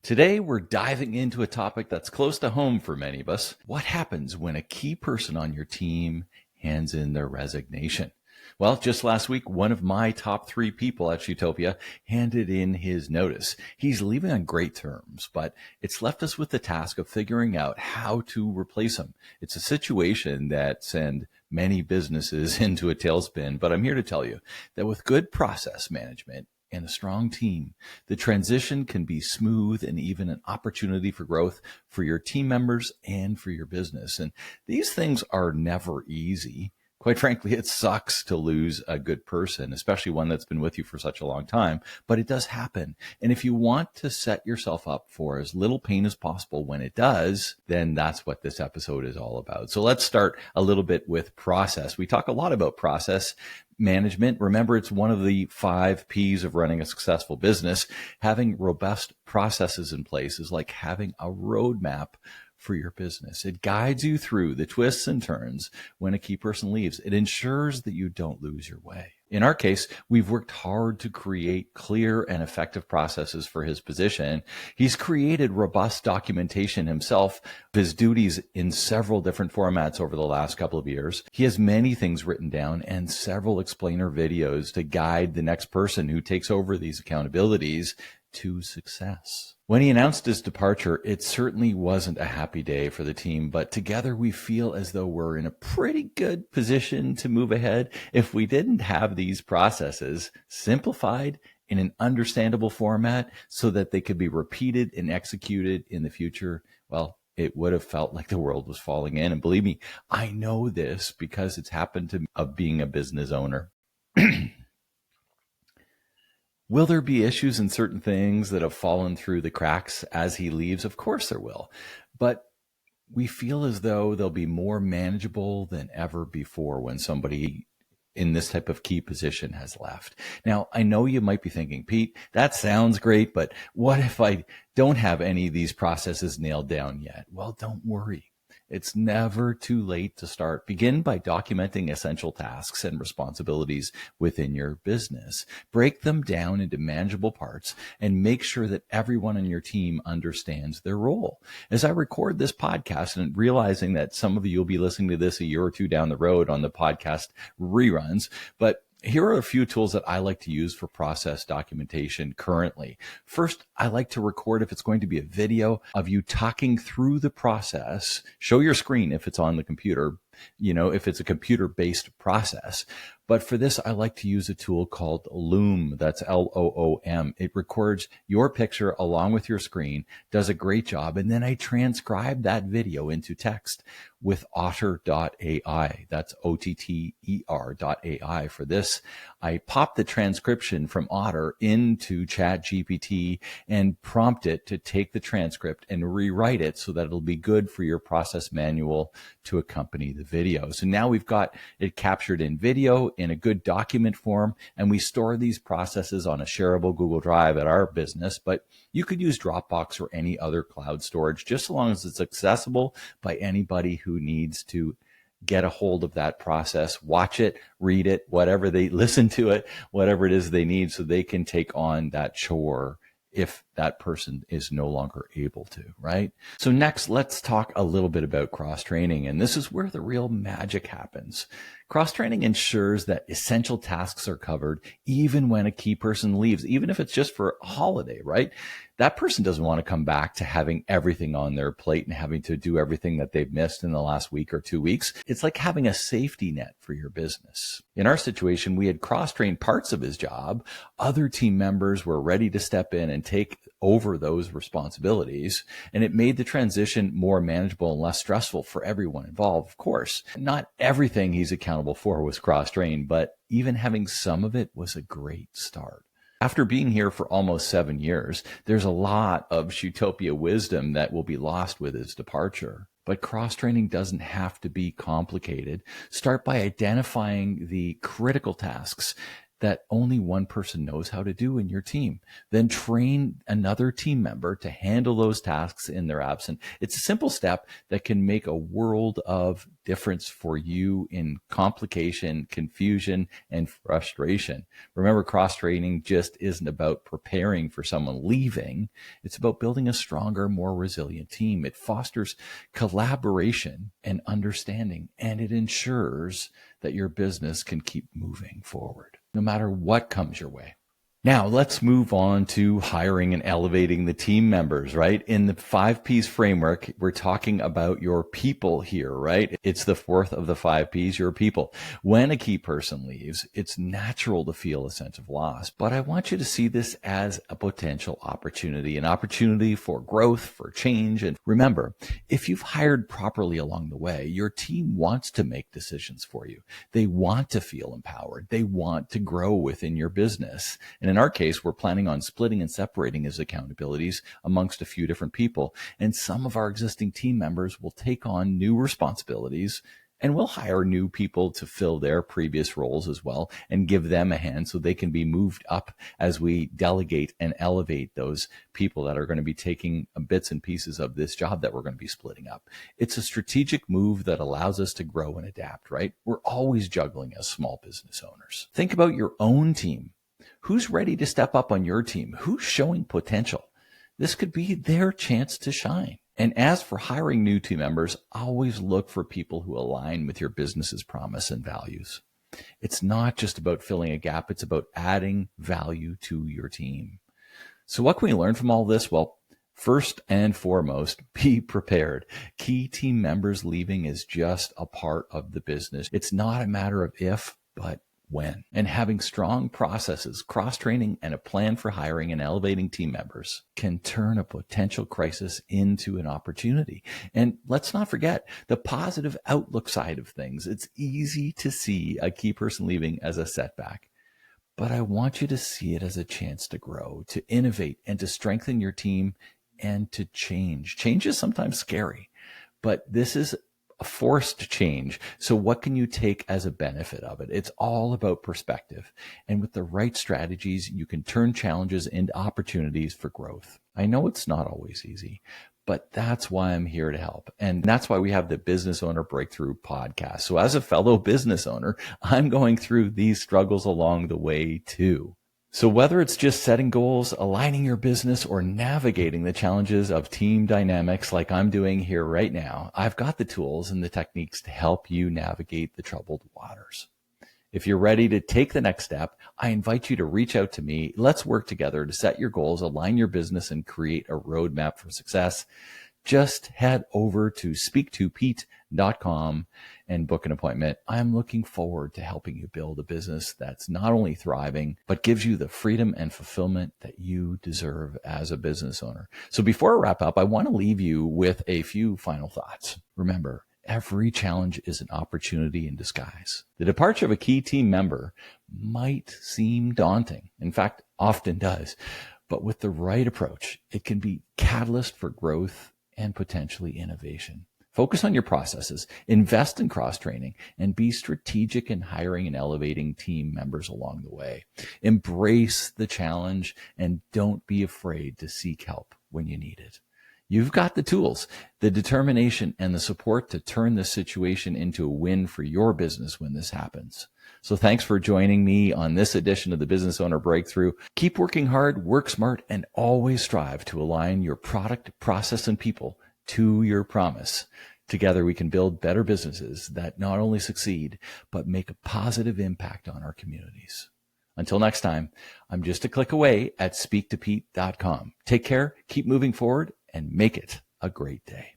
Today, we're diving into a topic that's close to home for many of us. What happens when a key person on your team hands in their resignation? Well, just last week, one of my top 3 people at Shootopia handed in his notice. He's leaving on great terms, but it's left us with the task of figuring out how to replace him. It's a situation that sent many businesses into a tailspin, but I'm here to tell you that with good process management and a strong team, the transition can be smooth and even an opportunity for growth for your team members and for your business. And these things are never easy. Quite frankly, it sucks to lose a good person, especially one that's been with you for such a long time, but it does happen. And if you want to set yourself up for as little pain as possible when it does, then that's what this episode is all about. So let's start a little bit with process. We talk a lot about process management. Remember, it's one of the 5 P's of running a successful business. Having robust processes in place is like having a roadmap for your business. It guides you through the twists and turns when a key person leaves. It ensures that you don't lose your way. In our case, we've worked hard to create clear and effective processes for his position. He's created robust documentation himself of his duties in several different formats over the last couple of years. He has many things written down and several explainer videos to guide the next person who takes over these accountabilities to success. When he announced his departure, it certainly wasn't a happy day for the team, but together we feel as though we're in a pretty good position to move ahead. If we didn't have these processes simplified in an understandable format so that they could be repeated and executed in the future, well, it would have felt like the world was falling in. And believe me, I know this because it's happened to me of being a business owner. Will there be issues in certain things that have fallen through the cracks as he leaves? Of course there will. But we feel as though they'll be more manageable than ever before when somebody in this type of key position has left. Now, I know you might be thinking, Pete, that sounds great, but what if I don't have any of these processes nailed down yet? Well, don't worry. It's never too late to start. Begin by documenting essential tasks and responsibilities within your business. Break them down into manageable parts and make sure that everyone on your team understands their role. As I record this podcast and realizing that some of you will be listening to this a year or 2 down the road on the podcast reruns, but here are a few tools that I like to use for process documentation currently. First, I like to record, if it's going to be a video, of you talking through the process. Show your screen if it's on the computer, if it's a computer-based process. But for this, I like to use a tool called Loom. That's Loom. It records your picture along with your screen, does a great job, and then I transcribe that video into text with otter.ai. That's OTTER.ai. For this, I pop the transcription from Otter into ChatGPT and prompt it to take the transcript and rewrite it so that it'll be good for your process manual to accompany the video. So now we've got it captured in video in a good document form, and we store these processes on a shareable Google Drive at our business, but you could use Dropbox or any other cloud storage, just as long as it's accessible by anybody who needs to get a hold of that process, watch it, read it, whatever they listen to it, whatever it is they need, so they can take on that chore if that person is no longer able to, right? So next, let's talk a little bit about cross-training. And this is where the real magic happens. Cross-training ensures that essential tasks are covered even when a key person leaves, even if it's just for a holiday, right? That person doesn't want to come back to having everything on their plate and having to do everything that they've missed in the last week or 2 weeks. It's like having a safety net for your business. In our situation, we had cross-trained parts of his job. Other team members were ready to step in and take over those responsibilities, and it made the transition more manageable and less stressful for everyone involved. Of course, not everything he's accountable for was cross-trained, but even having some of it was a great start. After being here for almost 7 years, there's a lot of Shootopia wisdom that will be lost with his departure. But cross-training doesn't have to be complicated. Start by identifying the critical tasks that only one person knows how to do in your team. Then train another team member to handle those tasks in their absence. It's a simple step that can make a world of difference for you in complication, confusion, and frustration. Remember, cross-training just isn't about preparing for someone leaving. It's about building a stronger, more resilient team. It fosters collaboration and understanding, and it ensures that your business can keep moving forward, no matter what comes your way. Now, let's move on to hiring and elevating the team members, right? In the 5Ps framework, we're talking about your people here, right? It's the fourth of the 5Ps, your people. When a key person leaves, it's natural to feel a sense of loss, but I want you to see this as a potential opportunity, an opportunity for growth, for change. And remember, if you've hired properly along the way, your team wants to make decisions for you. They want to feel empowered. They want to grow within your business. And in our case, we're planning on splitting and separating his accountabilities amongst a few different people. And some of our existing team members will take on new responsibilities, and we'll hire new people to fill their previous roles as well and give them a hand so they can be moved up as we delegate and elevate those people that are going to be taking bits and pieces of this job that we're going to be splitting up. It's a strategic move that allows us to grow and adapt, right? We're always juggling as small business owners. Think about your own team. Who's ready to step up on your team? Who's showing potential? This could be their chance to shine. And as for hiring new team members, always look for people who align with your business's promise and values. It's not just about filling a gap. It's about adding value to your team. So what can we learn from all this? Well, first and foremost, be prepared. Key team members leaving is just a part of the business. It's not a matter of if, but when. And having strong processes, cross-training, and a plan for hiring and elevating team members can turn a potential crisis into an opportunity. And let's not forget the positive outlook side of things. It's easy to see a key person leaving as a setback, but I want you to see it as a chance to grow, to innovate, and to strengthen your team and to change. Change is sometimes scary, but this is a forced change. So what can you take as a benefit of it? It's all about perspective. And with the right strategies, you can turn challenges into opportunities for growth. I know it's not always easy, but that's why I'm here to help. And that's why we have the Business Owner Breakthrough podcast. So as a fellow business owner, I'm going through these struggles along the way too. So whether it's just setting goals, aligning your business, or navigating the challenges of team dynamics like I'm doing here right now, I've got the tools and the techniques to help you navigate the troubled waters. If you're ready to take the next step, I invite you to reach out to me. Let's work together to set your goals, align your business, and create a roadmap for success. Just head over to speaktopete.com and book an appointment. I'm looking forward to helping you build a business that's not only thriving, but gives you the freedom and fulfillment that you deserve as a business owner. So before I wrap up, I want to leave you with a few final thoughts. Remember, every challenge is an opportunity in disguise. The departure of a key team member might seem daunting. In fact, often does. But with the right approach, it can be catalyst for growth and potentially innovation. Focus on your processes, invest in cross-training, and be strategic in hiring and elevating team members along the way. Embrace the challenge and don't be afraid to seek help when you need it. You've got the tools, the determination, and the support to turn this situation into a win for your business when this happens. So thanks for joining me on this edition of the Business Owner Breakthrough. Keep working hard, work smart, and always strive to align your product, process, and people to your promise. Together, we can build better businesses that not only succeed, but make a positive impact on our communities. Until next time, I'm just a click away at speaktopete.com. Take care, keep moving forward, and make it a great day.